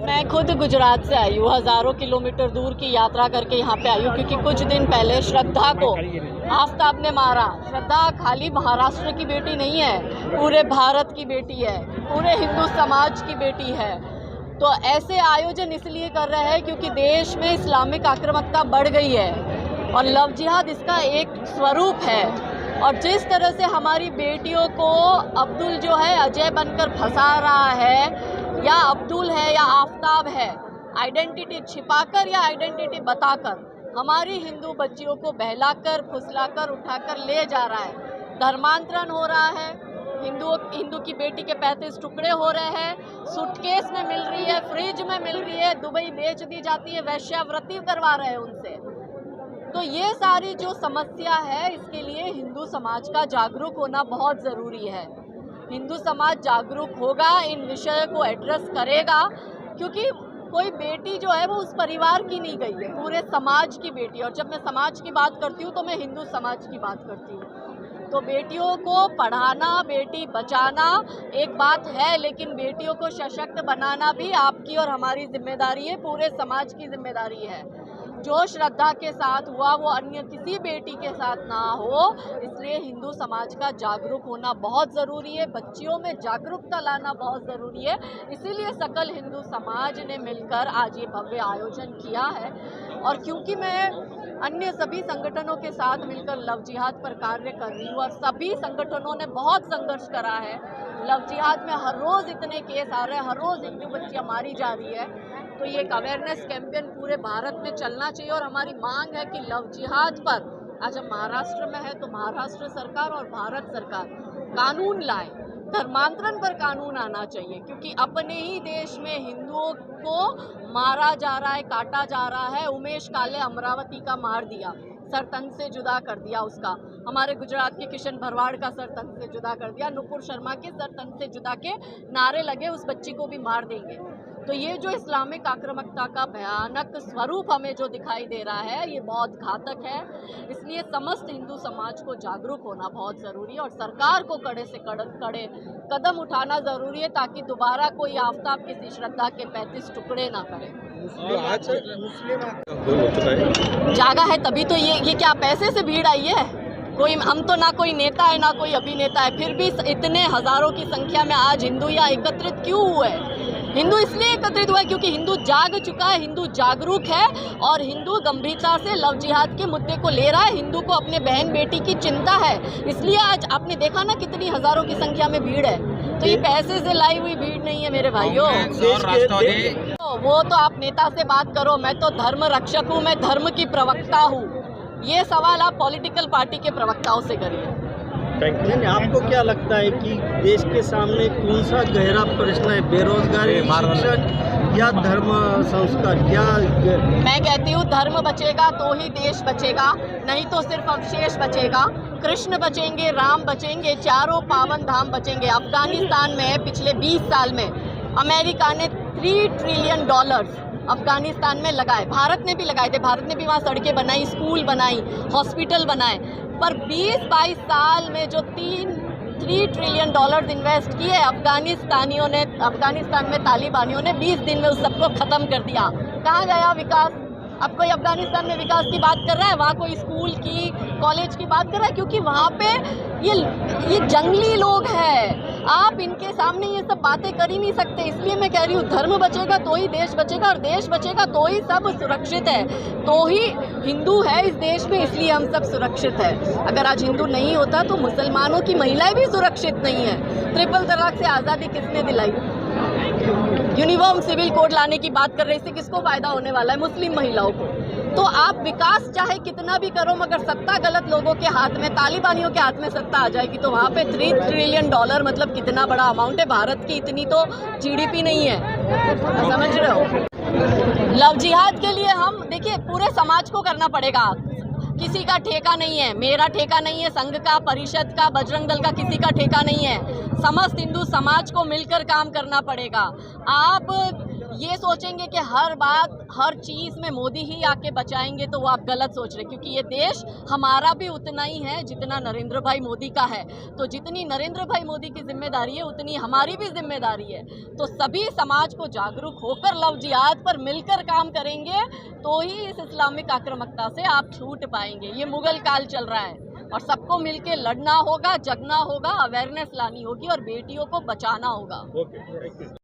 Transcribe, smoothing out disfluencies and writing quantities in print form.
मैं खुद गुजरात से आई हूँ, हज़ारों किलोमीटर दूर की यात्रा करके यहाँ पे आई हूँ क्योंकि कुछ दिन पहले श्रद्धा को आफताब ने मारा। श्रद्धा खाली महाराष्ट्र की बेटी नहीं है, पूरे भारत की बेटी है, पूरे हिंदू समाज की बेटी है। तो ऐसे आयोजन इसलिए कर रहे हैं क्योंकि देश में इस्लामिक आक्रामकता बढ़ गई है और लव जिहाद इसका एक स्वरूप है। और जिस तरह से हमारी बेटियों को अब्दुल जो है अजय बनकर फंसा रहा है, या अब्दुल है या आफताब है, आइडेंटिटी छिपाकर या आइडेंटिटी बताकर हमारी हिंदू बच्चियों को बहलाकर फुसलाकर उठाकर ले जा रहा है। धर्मांतरण हो रहा है, हिंदू की बेटी के 35 टुकड़े हो रहे हैं, सूटकेस में मिल रही है, फ्रिज में मिल रही है, दुबई बेच दी जाती है, वैश्यावृत्ति करवा रहे हैं उनसे। तो ये सारी जो समस्या है, इसके लिए हिंदू समाज का जागरूक होना बहुत ज़रूरी है। हिंदू समाज जागरूक होगा, इन विषय को एड्रेस करेगा, क्योंकि कोई बेटी जो है वो उस परिवार की नहीं गई है, पूरे समाज की बेटी। और जब मैं समाज की बात करती हूँ तो मैं हिंदू समाज की बात करती हूँ। तो बेटियों को पढ़ाना, बेटी बचाना एक बात है, लेकिन बेटियों को सशक्त बनाना भी आपकी और हमारी जिम्मेदारी है, पूरे समाज की जिम्मेदारी है। जो श्रद्धा के साथ हुआ वो अन्य किसी बेटी के साथ ना हो, इसलिए हिंदू समाज का जागरूक होना बहुत ज़रूरी है, बच्चियों में जागरूकता लाना बहुत ज़रूरी है। इसीलिए सकल हिंदू समाज ने मिलकर आज ये भव्य आयोजन किया है। और क्योंकि मैं अन्य सभी संगठनों के साथ मिलकर लव जिहाद पर कार्य कर रही हूँ और सभी संगठनों ने बहुत संघर्ष करा है, लव जिहाद में हर रोज़ इतने केस आ रहे हैं, हर रोज़ हिंदू बच्चियाँ मारी जा रही है, तो ये एक अवेयरनेस कैंपेन पूरे भारत में चलना चाहिए। और हमारी मांग है कि लव जिहाद पर आज हम महाराष्ट्र में है तो महाराष्ट्र सरकार और भारत सरकार कानून लाए, धर्मांतरण पर कानून आना चाहिए, क्योंकि अपने ही देश में हिंदुओं को मारा जा रहा है, काटा जा रहा है। उमेश काले अमरावती का मार दिया, सर तन से जुदा कर दिया उसका। हमारे गुजरात के किशन भरवाड़ का सर तन से जुदा कर दिया, नुपुर शर्मा के सर तन से जुदा के नारे लगे, उस बच्ची को भी मार देंगे। तो ये जो इस्लामिक आक्रामकता का भयानक स्वरूप हमें जो दिखाई दे रहा है, ये बहुत घातक है। इसलिए समस्त हिंदू समाज को जागरूक होना बहुत ज़रूरी है और सरकार को कड़े से कड़े कदम उठाना ज़रूरी है, ताकि दोबारा कोई आफताब किसी श्रद्धा के 35 टुकड़े ना करे। जागा है तभी तो ये क्या पैसे से भीड़ आई है? कोई हम तो ना कोई नेता है ना कोई अभिनेता है, फिर भी इतने हज़ारों की संख्या में आज हिंदू यहाँ एकत्रित क्यों हुए? हिंदू इसलिए एकत्रित हुआ है क्योंकि हिंदू जाग चुका है, हिंदू जागरूक है और हिंदू गंभीरता से लव जिहाद के मुद्दे को ले रहा है। हिंदू को अपने बहन बेटी की चिंता है, इसलिए आज आपने देखा ना कितनी हज़ारों की संख्या में भीड़ है। तो ये पैसे से लाई हुई भीड़ नहीं है मेरे भाइयों। वो तो आप नेता से बात करो, मैं तो धर्म रक्षक हूँ, मैं धर्म की प्रवक्ता हूँ। ये सवाल आप पॉलिटिकल पार्टी के प्रवक्ताओं से करिए। आपको क्या लगता है कि देश के सामने कौन सा गहरा प्रश्न है, बेरोजगारी, शिक्षण या धर्म संस्कार? क्या मैं कहती हूँ धर्म बचेगा तो ही देश बचेगा, नहीं तो सिर्फ अवशेष बचेगा। कृष्ण बचेंगे, राम बचेंगे, चारों पावन धाम बचेंगे। अफगानिस्तान में पिछले 20 साल में अमेरिका ने $3 ट्रिलियन अफगानिस्तान में लगाए, भारत ने भी लगाए थे। भारत ने भी वहाँ सड़कें बनाई, स्कूल बनाई, हॉस्पिटल बनाए। पर 20-22 साल में जो $3 ट्रिलियन इन्वेस्ट किए अफगानिस्तान में तालिबानियों ने 20 दिन में उस सबको ख़त्म कर दिया। कहाँ गया विकास? अब कोई अफगानिस्तान में विकास की बात कर रहा है? वहाँ कोई स्कूल की, कॉलेज की बात कर रहा है? क्योंकि वहाँ पे ये जंगली लोग हैं, आप इनके सामने ये सब बातें कर ही नहीं सकते। इसलिए मैं कह रही हूँ धर्म बचेगा तो ही देश बचेगा और देश बचेगा तो ही सब सुरक्षित है, तो ही हिंदू है इस देश में, इसलिए हम सब सुरक्षित है। अगर आज हिंदू नहीं होता तो मुसलमानों की महिलाएं भी सुरक्षित नहीं है। ट्रिपल तलाक से आज़ादी किसने दिलाई? यूनिफॉर्म सिविल कोड लाने की बात कर रहे थे, किसको फायदा होने वाला है? मुस्लिम महिलाओं को। तो आप विकास चाहे कितना भी करो, मगर सत्ता गलत लोगों के हाथ में, तालिबानियों के हाथ में सत्ता आ जाएगी तो वहाँ पे $3 ट्रिलियन मतलब कितना बड़ा अमाउंट है। भारत की इतनी तो GDP नहीं है, समझ रहे हो? लव जिहाद के लिए हम देखिए पूरे समाज को करना पड़ेगा, किसी का ठेका नहीं है, मेरा ठेका नहीं है, संघ का, परिषद का, बजरंग दल का, किसी का ठेका नहीं है। समस्त हिंदू समाज को मिलकर काम करना पड़ेगा। आप ये सोचेंगे कि हर बात हर चीज़ में मोदी ही आके बचाएंगे तो वो आप गलत सोच रहे, क्योंकि ये देश हमारा भी उतना ही है जितना नरेंद्र भाई मोदी का है। तो जितनी नरेंद्र भाई मोदी की जिम्मेदारी है उतनी हमारी भी जिम्मेदारी है। तो सभी समाज को जागरूक होकर लव जिहाद पर मिलकर काम करेंगे तो ही इस इस्लामिक आक्रामकता से आप छूट पाएंगे। ये मुगल काल चल रहा है और सबको मिलके लड़ना होगा, जगना होगा, अवेयरनेस लानी होगी और बेटियों को बचाना होगा।